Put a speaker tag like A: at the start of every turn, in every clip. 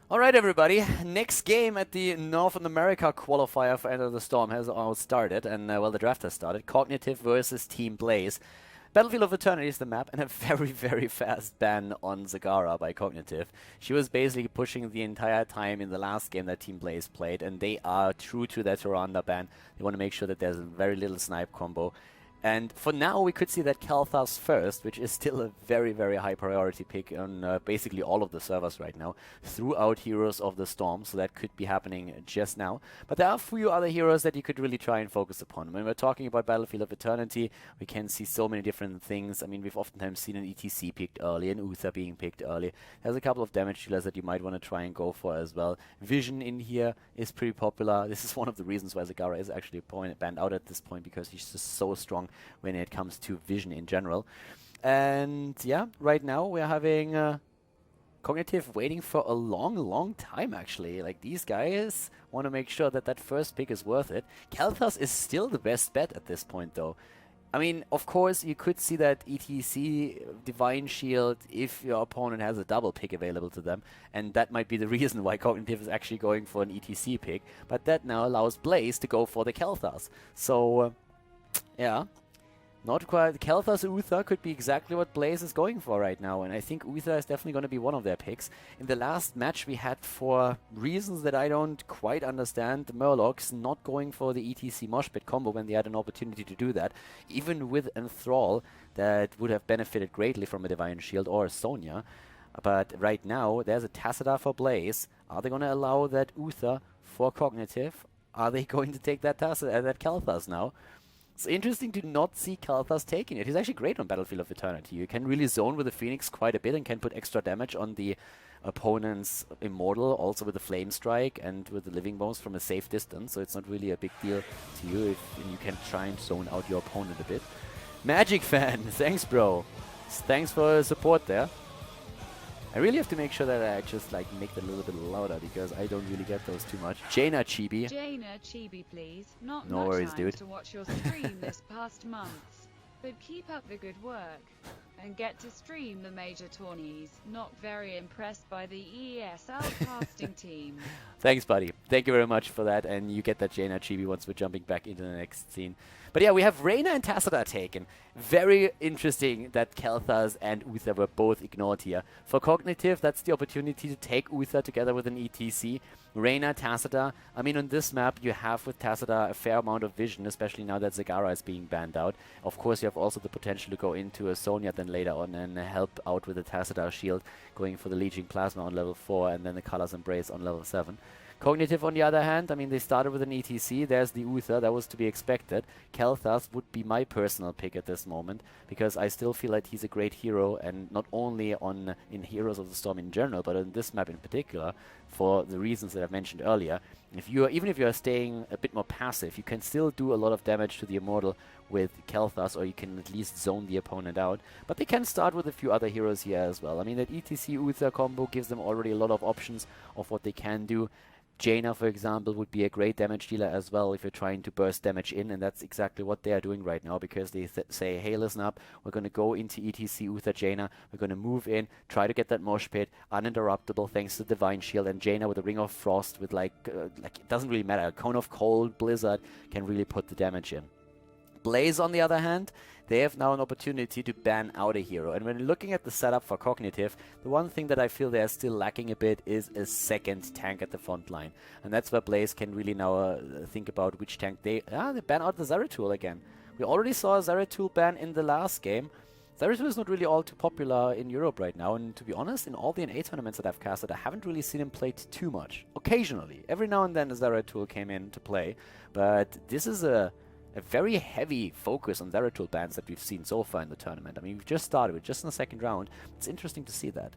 A: Alright everybody, next game at the North America qualifier for Enter the Storm has all started, and well, the draft has started. Cognitive versus Team Blaze. Battlefield of Eternity is the map, and a very, very fast ban on Zagara by Cognitive. She was basically pushing the entire time in the last game that Team Blaze played, and they are true to their Tyrande ban. They want to make sure that there's very little snipe combo. And for now, we could see that Khaldor's first, which is still a very, very high priority pick on basically all of the servers right now, threw out Heroes of the Storm, so that could be happening just now. But there are a few other heroes that you could really try and focus upon. When we're talking about Battlefield of Eternity, we can see so many different things. I mean, we've oftentimes seen an ETC picked early, an Uther being picked early. There's a couple of damage dealers that you might want to try and go for as well. Vision in here is pretty popular. This is one of the reasons why Zagara is actually banned out at this point, because he's just so strong when it comes to vision in general. And yeah, right now we're having Cognitive waiting for a long time actually. Like, these guys want to make sure that that first pick is worth it. Khaldor is still the best bet at this point though. I mean, of course, you could see that ETC, Divine Shield, if your opponent has a double pick available to them, and that might be the reason why Cognitive is actually going for an ETC pick, but that now allows Blaze to go for the Khaldor. So, yeah. Not quite. Khaldor's Uther could be exactly what Blaze is going for right now, and I think Uther is definitely going to be one of their picks. In the last match we had, for reasons that I don't quite understand, the Murlocs not going for the ETC Moshpit combo when they had an opportunity to do that. Even with Enthrall, that would have benefited greatly from a Divine Shield or a Sonya. But right now, there's a Tassadar for Blaze. Are they going to allow that Uther for Cognitive? Are they going to take that Tassadar, that Khaldor's now? It's interesting to not see Khaldor's taking it. He's actually great on Battlefield of Eternity. You can really zone with the Phoenix quite a bit and can put extra damage on the opponent's Immortal, also with the Flame Strike and with the Living Bones from a safe distance, so it's not really a big deal to you if you can try and zone out your opponent a bit. Magic Fan, thanks bro. Thanks for the support there. I really have to make sure that I just like make that a little bit louder, because I don't really get those too much. Jaina Chibi.
B: Jaina Chibi, please. Not
A: no
B: much
A: worries,
B: time
A: dude.
B: to watch your stream this past month, but keep up the good work and get to stream the major tourneys. Not very impressed by the ESL casting team.
A: Thanks, buddy. Thank you very much for that, and you get that Jaina Chibi once we're jumping back into the next scene. But yeah, we have Reyna and Tassadar taken. Very interesting that Khaldor's and Uther were both ignored here. For Cognitive, that's the opportunity to take Uther together with an ETC. Reyna, Tassadar. I mean, on this map, you have with Tassadar a fair amount of vision, especially now that Zagara is being banned out. Of course, you have also the potential to go into a Sonya then later on and help out with the Tassadar shield, going for the Legion Plasma on level 4 and then the Color's Embrace on level 7. Cognitive, on the other hand, I mean, they started with an ETC. There's the Uther. That was to be expected. Khaldor's would be my personal pick at this moment, because I still feel like he's a great hero, and not only in Heroes of the Storm in general, but on this map in particular, for the reasons that I mentioned earlier. Even if you're staying a bit more passive, you can still do a lot of damage to the Immortal with Khaldor's, or you can at least zone the opponent out. But they can start with a few other heroes here as well. I mean, that ETC Uther combo gives them already a lot of options of what they can do. Jaina, for example, would be a great damage dealer as well if you're trying to burst damage in, and that's exactly what they are doing right now, because they say, hey, listen up, we're going to go into ETC Uther Jaina, we're going to move in, try to get that Mosh Pit, uninterruptible thanks to Divine Shield, and Jaina with a Ring of Frost with like it doesn't really matter, a Cone of Cold, Blizzard can really put the damage in. Blaze, on the other hand, they have now an opportunity to ban out a hero. And when looking at the setup for Cognitive, the one thing that I feel they're still lacking a bit is a second tank at the front line. And that's where Blaze can really now think about which tank they ban out the Zeratul again. We already saw a Zeratul ban in the last game. Zeratul is not really all too popular in Europe right now, and to be honest, in all the NA tournaments that I've casted, I haven't really seen him played too much. Occasionally. Every now and then a Zeratul came in to play, but this is a very heavy focus on Zeratul bans that we've seen so far in the tournament. I mean, we've just started with just in the second round. It's interesting to see that.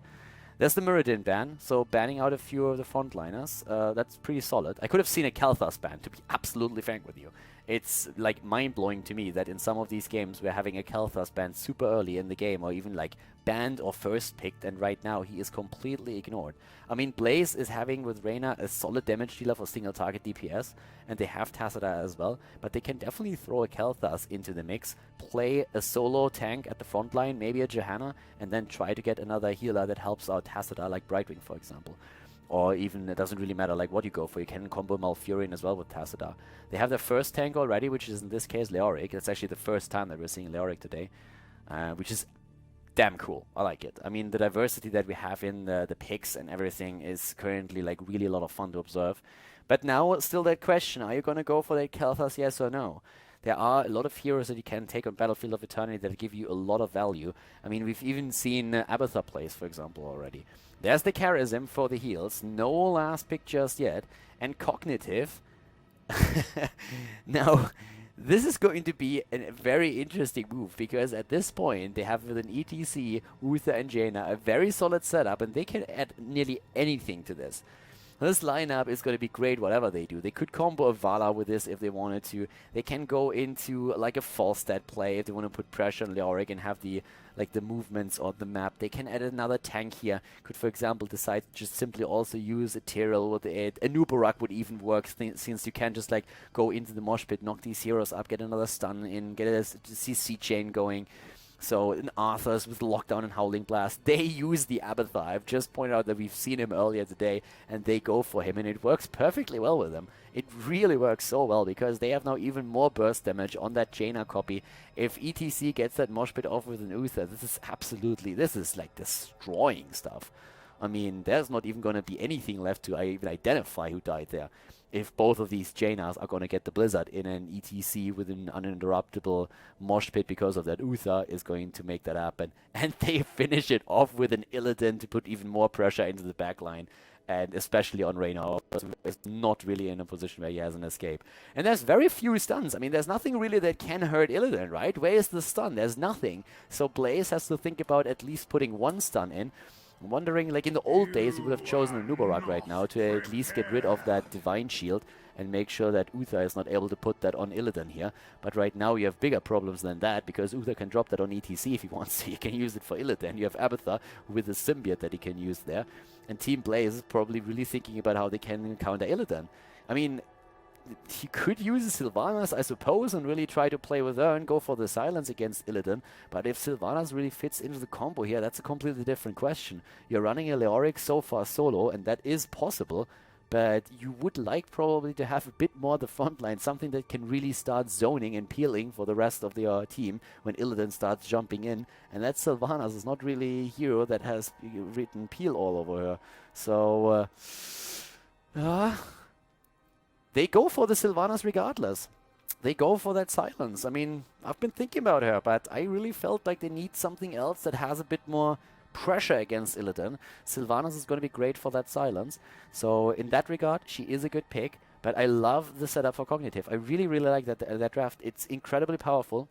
A: There's the Muradin ban, so banning out a few of the frontliners. That's pretty solid. I could have seen a Khaldor's ban, to be absolutely frank with you. It's like mind-blowing to me that in some of these games we're having a Khaldor's ban super early in the game, or even like banned or first picked, and right now he is completely ignored. I mean, Blaze is having with Reyna a solid damage dealer for single target DPS, and they have Tassadar as well, but they can definitely throw a Khaldor's into the mix, play a solo tank at the front line, maybe a Johanna, and then try to get another healer that helps out Tassadar, like Brightwing for example. or even it doesn't really matter like what you go for. You can combo Malfurion as well with Tassadar. They have their first tank already, which is in this case Leoric. It's actually the first time that we're seeing Leoric today, which is damn cool. I like it. I mean, the diversity that we have in the picks and everything is currently like really a lot of fun to observe. But now still that question, are you going to go for that Kalthas, yes or no? There are a lot of heroes that you can take on Battlefield of Eternity that give you a lot of value. I mean, we've even seen Abathar plays, for example, already. There's the Charism for the heals. No last pick just yet. And Cognitive. Now, this is going to be a very interesting move, because at this point, they have with an ETC, Uther and Jaina, a very solid setup, and they can add nearly anything to this. This lineup is going to be great whatever they do. They could combo a Vala with this if they wanted to. They can go into like a false stat play if they want to put pressure on Leoric and have the movements on the map. They can add another tank here. Could, for example, decide to just simply also use a Tyrell with it. A Nubarak would even work since you can just like go into the mosh pit, knock these heroes up, get another stun in, get a CC chain going. So in Arthur's with Lockdown and Howling Blast, they use the Abathar. I've just pointed out that we've seen him earlier today, and they go for him, and it works perfectly well with them. It really works so well, because they have now even more burst damage on that Jaina copy. If ETC gets that mosh pit off with an Uther, this is like destroying stuff. I mean, there's not even going to be anything left to even identify who died there. If both of these Jainas are going to get the Blizzard in an ETC with an uninterruptible mosh pit because of that Uther is going to make that happen. And they finish it off with an Illidan to put even more pressure into the backline. And especially on Reyna, is not really in a position where he has an escape. And there's very few stuns. I mean, there's nothing really that can hurt Illidan, right? Where is the stun? There's nothing. So Blaze has to think about at least putting one stun in. I'm wondering, like in the old days, he would have chosen a Nubarak right now to at least get rid of that Divine Shield and make sure that Uther is not able to put that on Illidan here. But right now you have bigger problems than that, because Uther can drop that on ETC if he wants to. He can use it for Illidan. You have Abathar with a symbiote that he can use there. And Team Blaze is probably really thinking about how they can counter Illidan. I mean, he could use Sylvanas, I suppose, and really try to play with her and go for the silence against Illidan. But if Sylvanas really fits into the combo here, that's a completely different question. You're running a Leoric so far solo, and that is possible. But you would like probably to have a bit more the front line, something that can really start zoning and peeling for the rest of the team when Illidan starts jumping in. And that Sylvanas is not really a hero that has written peel all over her. So, they go for the Sylvanas regardless. They go for that silence. I mean, I've been thinking about her, but I really felt like they need something else that has a bit more pressure against Illidan. Sylvanas is going to be great for that silence. So in that regard, she is a good pick. But I love the setup for Cognitive. I really, really like that draft. It's incredibly powerful.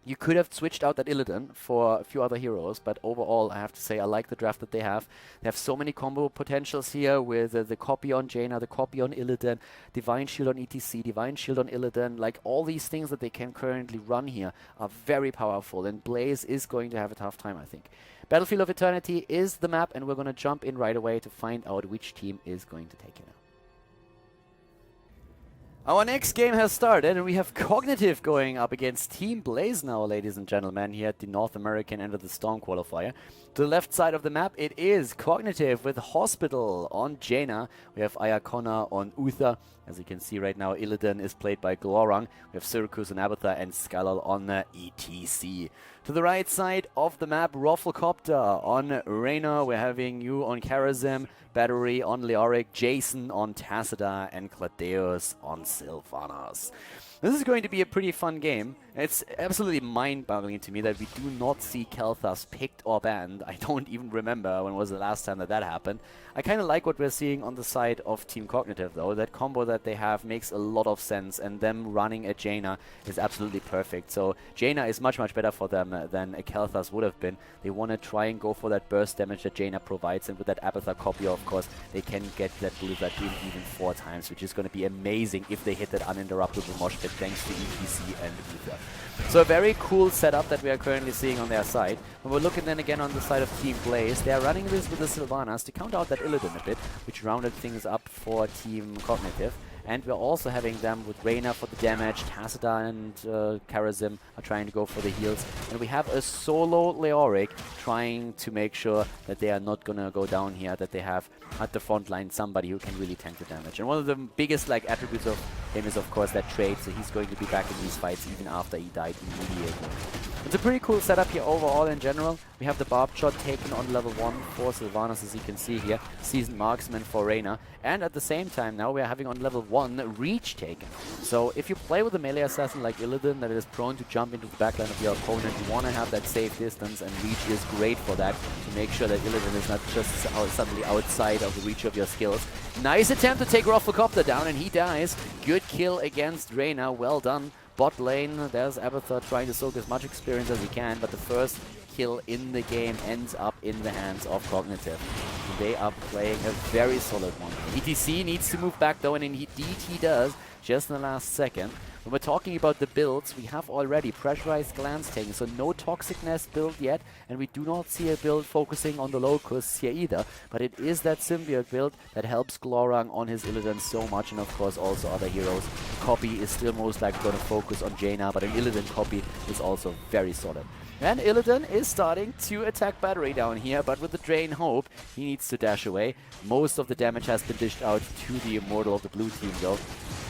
A: You could have switched out that Illidan for a few other heroes, but overall, I have to say, I like the draft that they have. They have so many combo potentials here with the copy on Jaina, the copy on Illidan, Divine Shield on ETC, Divine Shield on Illidan. Like, all these things that they can currently run here are very powerful, and Blaze is going to have a tough time, I think. Battlefield of Eternity is the map, and we're going to jump in right away to find out which team is going to take it out. Our next game has started, and we have Cognitive going up against Team Blaze now, ladies and gentlemen, here at the North American end of the Storm qualifier. To the left side of the map, it is Cognitive with Hospital on Jaina. We have Ayakona on Uther. As you can see right now, Illidan is played by Glorang. We have Syracuse on Abathar and Skylar on ETC. To the right side of the map, Rafflecopter on Reyna. We're having you on Charism, Battery on Leoric, Jason on Tassadar, and Cladeus on Sylvanas. This is going to be a pretty fun game. It's absolutely mind-boggling to me that we do not see Kalthas picked or banned. I don't even remember when was the last time that happened. I kind of like what we're seeing on the side of Team Cognitive, though. That combo that they have makes a lot of sense, and them running a Jaina is absolutely perfect. So Jaina is much, much better for them than a Kalthas would have been. They want to try and go for that burst damage that Jaina provides, and with that Abathar copy, of course, they can get that Blizzard in even 4 times, which is going to be amazing if they hit that uninterruptible mosh pit thanks to ETC and Blizzard. So a very cool setup that we are currently seeing on their side. When we're looking then again on the side of Team Blaze, they are running this with the Sylvanas to count out that Illidan a bit, which rounded things up for Team Cognitive. And we're also having them with Reyna for the damage. Tassadar and Karazim are trying to go for the heals. And we have a solo Leoric trying to make sure that they are not going to go down here, that they have at the front line somebody who can really tank the damage. And one of the biggest attributes of him is of course that trade, so he's going to be back in these fights even after he died immediately. It's a pretty cool setup here overall in general. We have the Barb Shot taken on level 1 for Sylvanas, as you can see here. Seasoned Marksman for Reyna. And at the same time now we are having on level 1 Reach taken. So if you play with a melee assassin like Illidan that is prone to jump into the backline of your opponent, you want to have that safe distance, and Reach is great for that, to make sure that Illidan is not just suddenly outside of the reach of your skills. Nice attempt to take Rufflecopter down, and he dies. Good kill against Reyna, well done. Bot lane, there's Abathur trying to soak as much experience as he can, but the first kill in the game ends up in the hands of Cognitive. They are playing a very solid one. ETC needs to move back though, and indeed he does, just in the last second. When we're talking about the builds, we have already Pressurized Glance taken, so no Toxicness build yet, and we do not see a build focusing on the Locusts here either, but it is that Symbiote build that helps Glorang on his Illidan so much, and of course also other heroes. Copy is still most likely going to focus on Jaina, but an Illidan copy is also very solid. And Illidan is starting to attack Battery down here, but with the Drain Hope, he needs to dash away. Most of the damage has been dished out to the Immortal of the blue team though.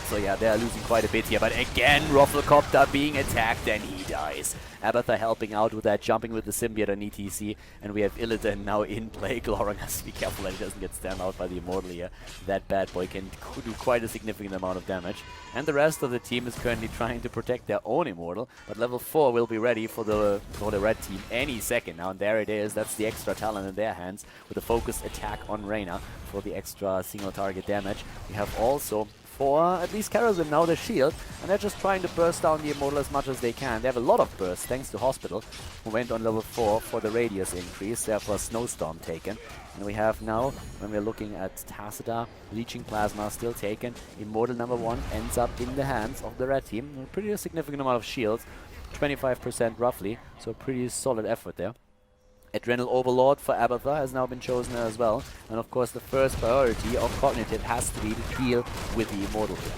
A: So yeah, they are losing quite a bit here, but again, Rufflecopter being attacked and he dies. Abathur helping out with that, jumping with the Symbiote on ETC, and we have Illidan now in play. Glorang has to be careful that he doesn't get stand out by the Immortal here. That bad boy can do quite a significant amount of damage. And the rest of the team is currently trying to protect their own Immortal, but level 4 will be ready for the red team any second now, and there it is. That's the extra talent in their hands with a focused attack on Reyna for the extra single target damage. We have also for at least Karazim now the shield, and they're just trying to burst down the Immortal as much as they can. They have a lot of bursts thanks to Hospital, who went on level 4 for the radius increase, therefore Snowstorm taken. And we have now, when we're looking at Tassadar, Leeching Plasma still taken. Immortal number 1 ends up in the hands of the red team. A pretty significant amount of shields, 25% roughly, so a pretty solid effort there. Adrenal Overlord for Abathur has now been chosen as well. And of course the first priority of Cognitive has to be to deal with the Immortal here.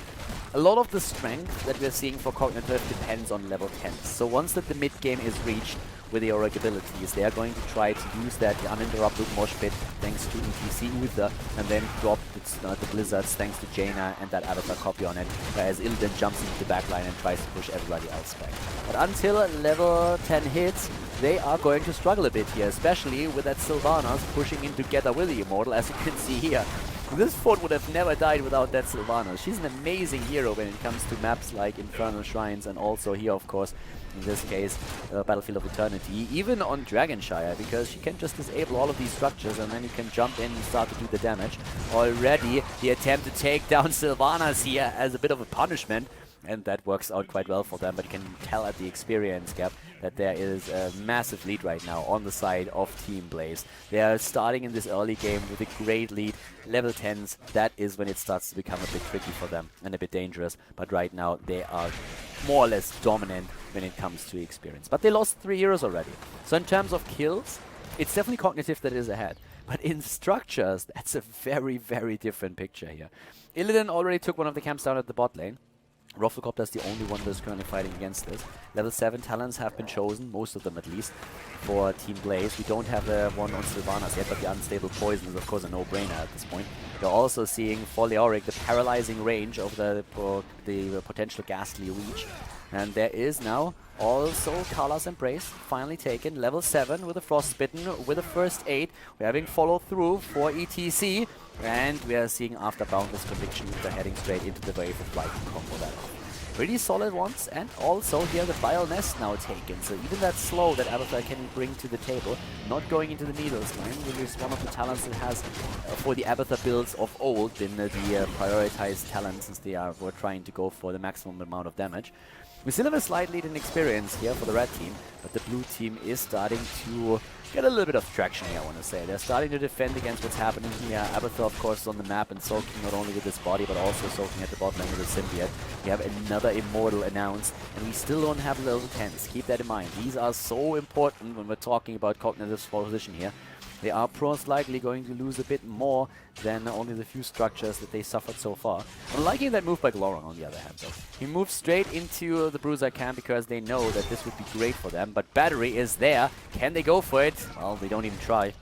A: A lot of the strength that we're seeing for Cognitive depends on level 10. So once that the mid game is reached with the Auric abilities, they are going to try to use that uninterrupted mosh pit thanks to ETC Uther, and then drop the Blizzards thanks to Jaina and that Abathur copy on it, whereas Illidan jumps into the backline and tries to push everybody else back. But until level 10 hits, they are going to struggle a bit here, especially with that Sylvanas pushing in together with the Immortal, as you can see here. This fort would have never died without that Sylvanas. She's an amazing hero when it comes to maps like Infernal Shrines, and also here, of course, in this case, Battlefield of Eternity, even on Dragonshire, because she can just disable all of these structures and then you can jump in and start to do the damage. Already, the attempt to take down Sylvanas here as a bit of a punishment, and that works out quite well for them, but you can tell at the experience gap that there is a massive lead right now on the side of Team Blaze. They are starting in this early game with a great lead. Level 10s, that is when it starts to become a bit tricky for them and a bit dangerous, but right now they are more or less dominant when it comes to experience. But they lost 3 heroes already. So in terms of kills, it's definitely Cognitive that is ahead. But in structures, that's a very, very different picture here. Illidan already took one of the camps down at the bot lane. Rufflecopter is the only one that is currently fighting against this. Level 7 talents have been chosen, most of them at least, for Team Blaze. We don't have one on Sylvanas yet, but the Unstable Poison is of course a no-brainer at this point. We're also seeing for Leoric the paralyzing range of the potential Ghastly Reach. And there is now also Kala's Embrace, finally taken, level 7 with a Frostbitten, with a first aid. We're having follow through for ETC, and we are seeing after Boundless Conviction, they're heading straight into the Wave of Light to combo that off. Pretty solid ones, and also here the Vile Nest now taken, so even that slow that Abathur can bring to the table, not going into the Needles line, which is one of the talents that has, for the Abathur builds of old, been the prioritized talent since they were trying to go for the maximum amount of damage. We still have a slight lead in experience here for the red team, but the blue team is starting to get a little bit of traction here, I want to say. They're starting to defend against what's happening here. Abathur, of course, is on the map and soaking not only with his body, but also soaking at the bot lane with his Symbiote. We have another Immortal announced, and we still don't have level 10s. Keep that in mind. These are so important when we're talking about Cognitive's position here. they are most likely going to lose a bit more than only the few structures that they suffered so far. I'm liking that move by Glorong on the other hand though. He moves straight into the Bruiser camp because they know that this would be great for them, but Battery is there. Can they go for it? Well, they don't even try.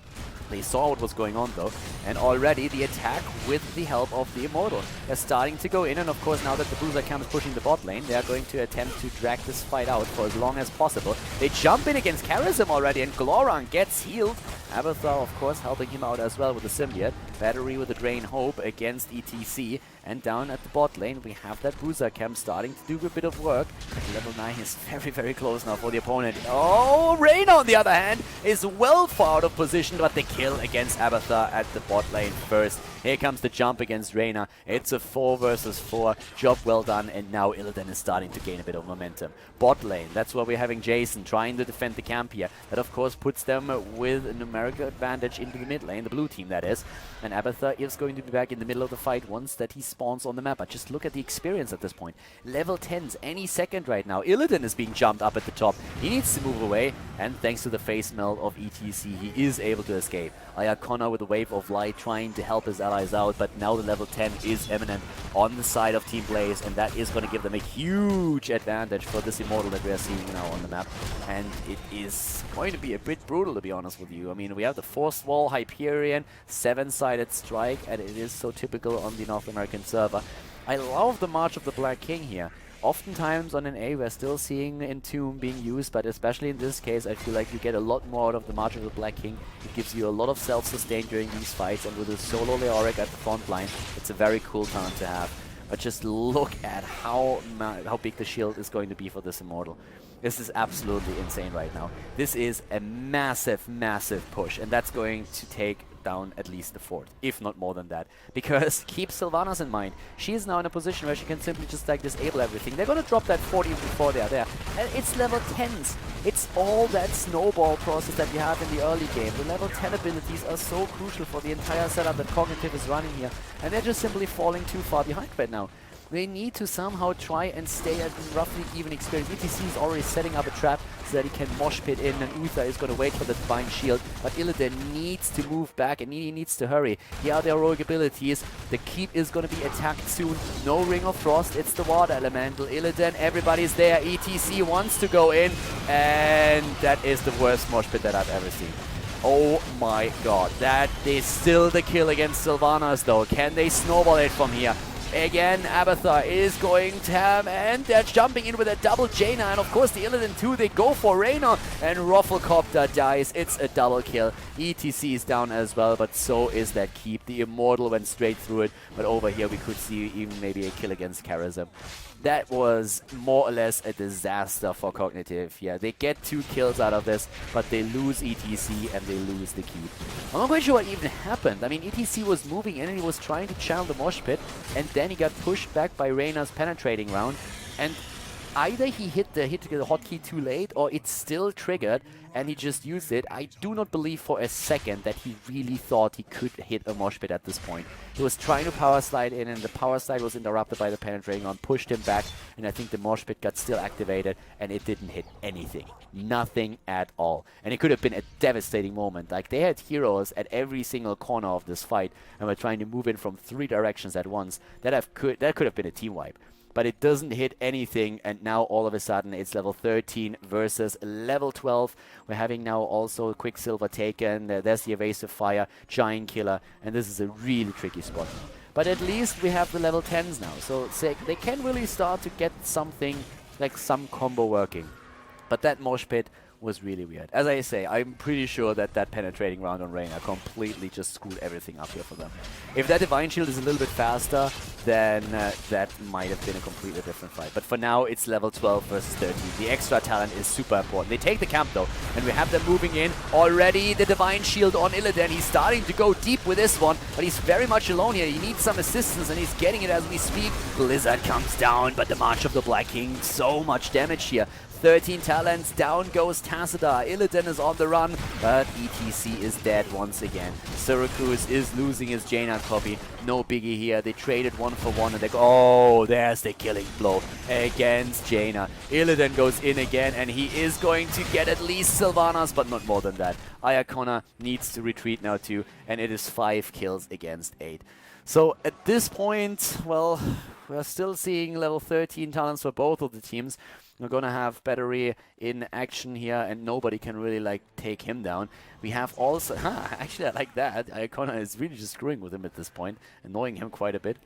A: They saw what was going on though, and already the attack with the help of the Immortal is starting to go in, and of course now that the Bruiser camp is pushing the bot lane, they are going to attempt to drag this fight out for as long as possible. They jump in against Charism already, and Glorong gets healed. Abathar, of course, helping him out as well with the Symbiote. Battery with the Drain Hope against ETC. And down at the bot lane, we have that Bruiser camp starting to do a bit of work. Level 9 is very, very close now for the opponent. Oh, Reyna, on the other hand, is well far out of position, but the kill against Abathar at the bot lane first. Here comes the jump against Reyna. It's a 4 versus 4. Job well done, and now Illidan is starting to gain a bit of momentum. Bot lane, that's where we're having Jason trying to defend the camp here. That, of course, puts them with a numerical advantage into the mid lane, the blue team, that is. And Abathar is going to be back in the middle of the fight once that he spawns on the map. But just look at the experience at this point. Level 10s any second right now. Illidan is being jumped up at the top. He needs to move away, and thanks to the face melt of ETC, he is able to escape. Ayakona with a wave of light trying to help his allies out, but now the level 10 is imminent on the side of Team Blaze, and that is going to give them a huge advantage for this Immortal that we are seeing now on the map. And it is going to be a bit brutal, to be honest with you. I mean, we have the Force Wall, Hyperion, 7-sided strike, and it is so typical on the North American server. I love the March of the Black King here. Oftentimes on an A we're still seeing Entomb being used, but especially in this case I feel like you get a lot more out of the March of the Black King. It gives you a lot of self-sustain during these fights, and with a solo Leoric at the front line, it's a very cool talent to have. But just look at how big the shield is going to be for this Immortal. This is absolutely insane right now. This is a massive, massive push, and that's going to take down at least the fort, if not more than that. Because keep Sylvanas in mind. She is now in a position where she can simply just like disable everything. They're going to drop that 40 before they are there. And it's level 10s. It's all that snowball process that we have in the early game. The level 10 abilities are so crucial for the entire setup that Cognitive is running here. And they're just simply falling too far behind right now. They need to somehow try and stay at roughly even experience. ETC is already setting up a trap so that he can mosh pit in, and Uther is going to wait for the Divine Shield. But Illidan needs to move back, and he needs to hurry. Here are the heroic abilities. The keep is going to be attacked soon. No Ring of Frost, it's the Water Elemental. Illidan, everybody's there. ETC wants to go in, and that is the worst mosh pit that I've ever seen. Oh my god, that is still the kill against Sylvanas though. Can they snowball it from here? Again, Abathar is going to have, and they're jumping in with a double Jaina, and of course the Illidan too, they go for Reyna, and Rufflecopter dies. It's a double kill. ETC is down as well, but so is that keep. The Immortal went straight through it, but over here we could see even maybe a kill against Charism. That was more or less a disaster for Cognitive. Yeah, they get 2 kills out of this, but they lose ETC and they lose the keep. I'm not quite sure what even happened. I mean, ETC was moving in and he was trying to channel the mosh pit, and then he got pushed back by Reyna's penetrating round, and either he hit the hotkey too late, or it's still triggered and he just used it. I do not believe for a second that he really thought he could hit a mosh pit at this point. He was trying to power slide in, and the power slide was interrupted by the penetrating round, pushed him back, and I think the mosh pit got still activated, and it didn't hit anything. Nothing at all. And it could have been a devastating moment. Like, they had heroes at every single corner of this fight, and were trying to move in from 3 directions at once. That could have been a team wipe. But it doesn't hit anything, and now all of a sudden it's level 13 versus level 12. We're having now also Quicksilver taken. There's the Evasive Fire, Giant Killer, and this is a really tricky spot. But at least we have the level 10s now, so they can really start to get something, like some combo working. But that mosh pit was really weird. As I say, I'm pretty sure that penetrating round on Reyna completely just screwed everything up here for them. If that Divine Shield is a little bit faster, then that might have been a completely different fight. But for now, it's level 12 versus 13. The extra talent is super important. They take the camp though, and we have them moving in. Already the Divine Shield on Illidan. He's starting to go deep with this one, but he's very much alone here. He needs some assistance, and he's getting it as we speak. Blizzard comes down, but the March of the Black King, so much damage here. 13 talents, down goes Tassadar. Illidan is on the run, but ETC is dead once again. Syracuse is losing his Jaina copy. No biggie here. They traded 1 for 1 and they go, oh, there's the killing blow against Jaina. Illidan goes in again and he is going to get at least Sylvanas, but not more than that. Iacona needs to retreat now too, and it is 5 kills against 8. So at this point, well, we're still seeing level 13 talents for both of the teams. We're going to have Battery in action here, and nobody can really, like, take him down. We have also... actually, I like that. Iacona is really just screwing with him at this point, annoying him quite a bit.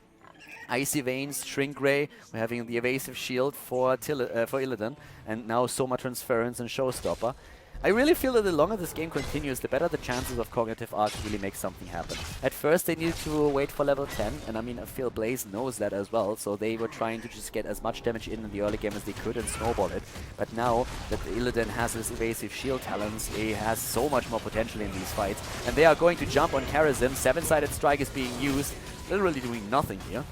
A: Icy Veins, Shrink Ray, we're having the Evasive Shield for Illidan, and now Soma Transference and Showstopper. I really feel that the longer this game continues, the better the chances of Cognitive are to really make something happen. At first they needed to wait for level 10, and I mean, I feel Blaze knows that as well, so they were trying to just get as much damage in the early game as they could and snowball it. But now that Illidan has his Evasive Shield talents, he has so much more potential in these fights, and they are going to jump on Karazim. 7-sided strike is being used, literally doing nothing here.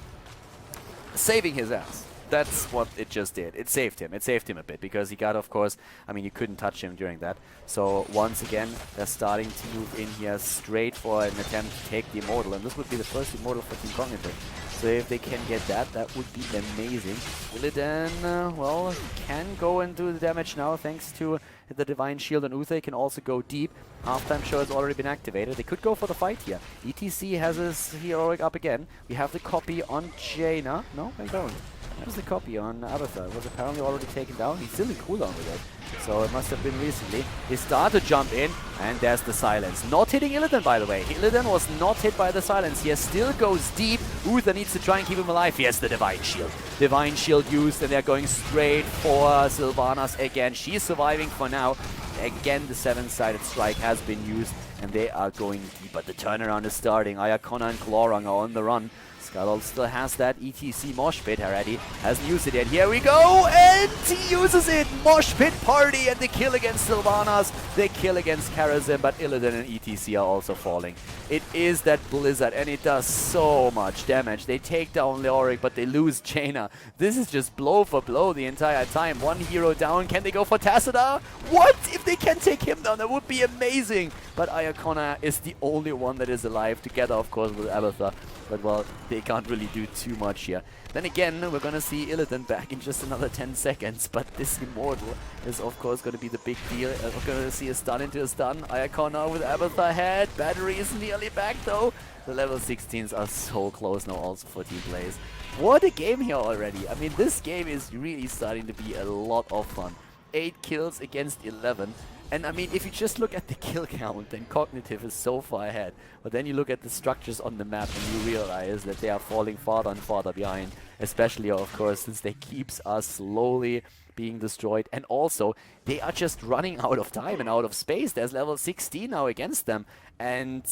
A: Saving his ass. That's what it just did. It saved him. It saved him a bit because he got, of course, I mean, you couldn't touch him during that. So once again, they're starting to move in here straight for an attempt to take the Immortal. And this would be the first Immortal for Team Cognitive. So if they can get that, that would be amazing. Illidan, well, can go and do the damage now thanks to the Divine Shield, and Uthe can also go deep. Halftime show has already been activated. They could go for the fight here. ETC has his heroic up again. We have the copy on Jaina. No, they don't. There's the copy on Abathar. It was apparently already taken down. He's still in cooldown with it. So it must have been recently. They start to jump in, and there's the silence. Not hitting Illidan, by the way. Illidan was not hit by the silence. He still goes deep. Uther needs to try and keep him alive. He has the Divine Shield. Divine Shield used, and they're going straight for Sylvanas again. She's surviving for now. Again, the 7-sided strike has been used, and they are going deep. But the turnaround is starting. Iacona and Glorung are on the run. Skaldor still has that ETC Mosh Pit already. Hasn't used it yet. Here we go! And he uses it! Mosh Pit Party! And the kill against Sylvanas. The kill against Karazim. But Illidan and ETC are also falling. It is that Blizzard, and it does so much damage. They take down Leoric, but they lose Jaina. This is just blow for blow the entire time. One hero down. Can they go for Tassadar? What? If they can take him down, that would be amazing. But Iacona is the only one that is alive, together, of course, with Abathar. But, well, they can't really do too much here. Then again, we're going to see Illidan back in just another 10 seconds. But this Immortal is, of course, going to be the big deal. We're going to see a stun into a stun. Iacona with Abathar head. Battery is nearly back, though. The level 16s are so close now also for Team Blaze. What a game here already. I mean, this game is really starting to be a lot of fun. 8 kills against 11. And I mean, if you just look at the kill count, then Cognitive is so far ahead. But then you look at the structures on the map and you realize that they are falling farther and farther behind. Especially, of course, since they keeps us slowly being destroyed. And also, they are just running out of time and out of space. There's level 16 now against them. And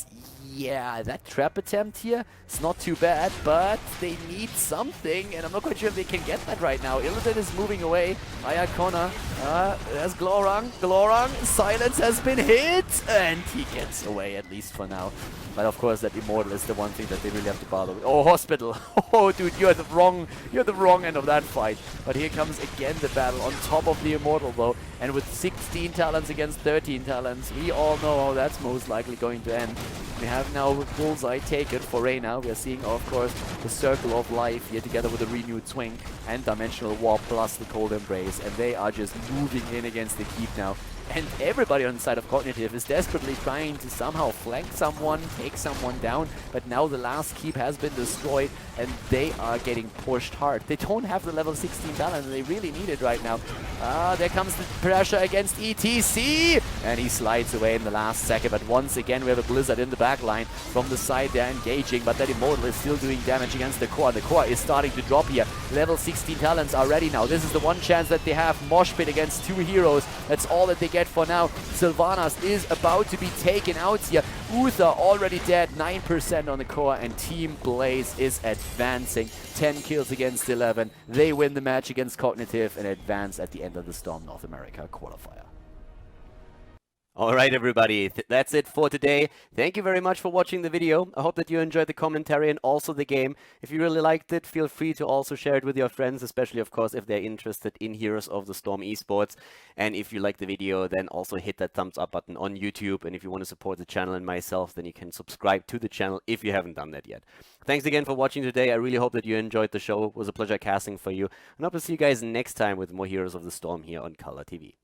A: yeah, that trap attempt here is not too bad, but they need something, and I'm not quite sure if they can get that right now. Illidan is moving away. Iacona, there's Glorung. Glorung, silence has been hit, and he gets away, at least for now. But of course, that Immortal is the one thing that they really have to bother with. Oh, Hospital. Oh, dude, you're the wrong end of that fight. But here comes again the battle on top of the Immortal, though. And with 16 talents against 13 talents, we all know how that's most likely going to end. We have now Bullseye taken for Reyna. We are seeing, of course, the Circle of Life here together with the Renewed Swing and Dimensional Warp plus the Cold Embrace. And they are just moving in against the keep now. And everybody on the side of Cognitive is desperately trying to somehow flank someone, take someone down, but now the last keep has been destroyed and they are getting pushed hard. They don't have the level 16 talent and they really need it right now. There comes the pressure against ETC! And he slides away in the last second, but once again we have a Blizzard in the back line. From the side they're engaging, but that Immortal is still doing damage against the core. The core is starting to drop here. Level 16 talents are ready now. This is the one chance that they have. Mosh Pit against 2 heroes. That's all that they get for now. Sylvanas is about to be taken out here. Uther already dead, 9% on the core, and Team Blaze is advancing. 10 kills against 11. They win the match against Cognitive and advance at the end of the Storm North America qualifier. All right, everybody. That's it for today. Thank you very much for watching the video. I hope that you enjoyed the commentary and also the game. If you really liked it, feel free to also share it with your friends, especially, of course, if they're interested in Heroes of the Storm esports. And if you like the video, then also hit that thumbs up button on YouTube. And if you want to support the channel and myself, then you can subscribe to the channel if you haven't done that yet. Thanks again for watching today. I really hope that you enjoyed the show. It was a pleasure casting for you. And I hope to see you guys next time with more Heroes of the Storm here on KhaldorTV.